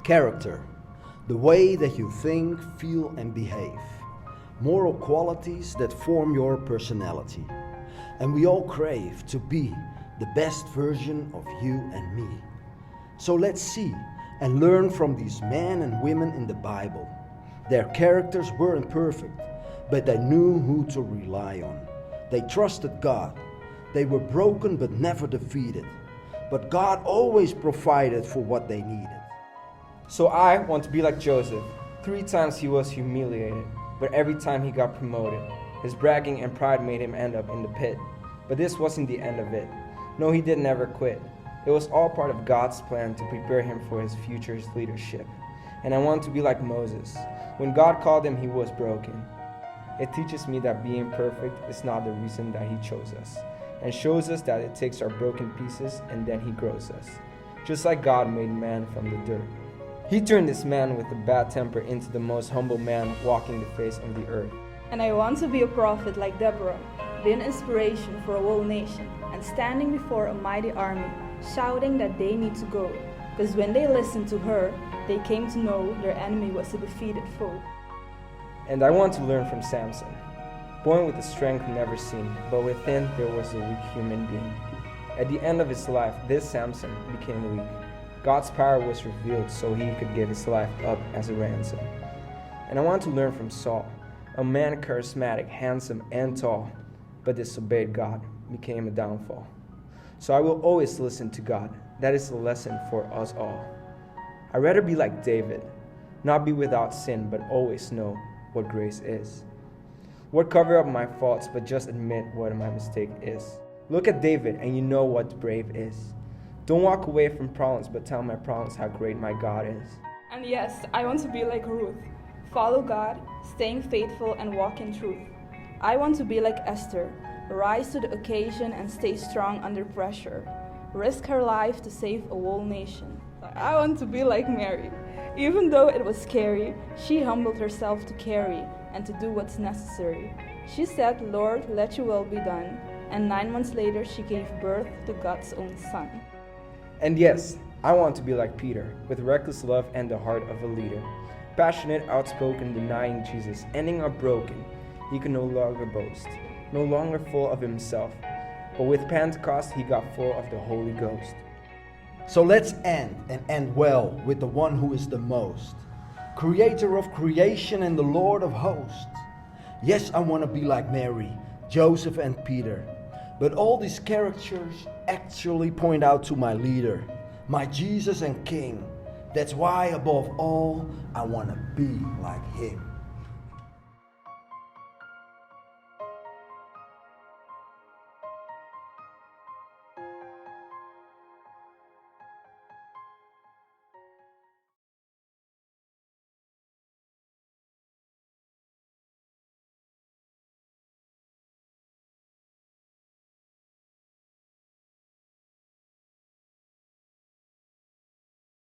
Character, the way that you think, feel and behave. Moral qualities that form your personality. And we all crave to be the best version of you and me. So let's see and learn from these men and women in the Bible. Their characters weren't perfect, but they knew who to rely on. They trusted God. They were broken but never defeated. But God always provided for what they needed. So I want to be like Joseph. 3 times he was humiliated, but every time he got promoted. His bragging and pride made him end up in the pit. But this wasn't the end of it. No, he did never quit. It was all part of God's plan to prepare him for his future's leadership. And I want to be like Moses. When God called him, he was broken. It teaches me that being perfect is not the reason that he chose us, and shows us that it takes our broken pieces and then he grows us. Just like God made man from the dirt. He turned this man with a bad temper into the most humble man walking the face of the earth. And I want to be a prophet like Deborah, be an inspiration for a whole nation, and standing before a mighty army, shouting that they need to go. Because when they listened to her, they came to know their enemy was a defeated foe. And I want to learn from Samson. Born with a strength never seen, but within there was a weak human being. At the end of his life, this Samson became weak. God's power was revealed so he could give his life up as a ransom. And I want to learn from Saul, a man charismatic, handsome, and tall, but disobeyed God, became a downfall. So I will always listen to God. That is a lesson for us all. I'd rather be like David, not be without sin, but always know what grace is. What cover up my faults, but just admit what my mistake is. Look at David and you know what brave is. Don't walk away from problems, but tell my problems how great my God is. And yes, I want to be like Ruth. Follow God, staying faithful and walk in truth. I want to be like Esther, rise to the occasion and stay strong under pressure. Risk her life to save a whole nation. I want to be like Mary. Even though it was scary, she humbled herself to carry and to do what's necessary. She said, "Lord, let your will be done." And 9 months later, she gave birth to God's own son. And yes, I want to be like Peter, with reckless love and the heart of a leader. Passionate, outspoken, denying Jesus, ending up broken. He could no longer boast, no longer full of himself. But with Pentecost, he got full of the Holy Ghost. So let's end well with the one who is the most. Creator of creation and the Lord of hosts. Yes, I want to be like Mary, Joseph and Peter. But all these characters actually point out to my leader, my Jesus and King. That's why above all, I want to be like him.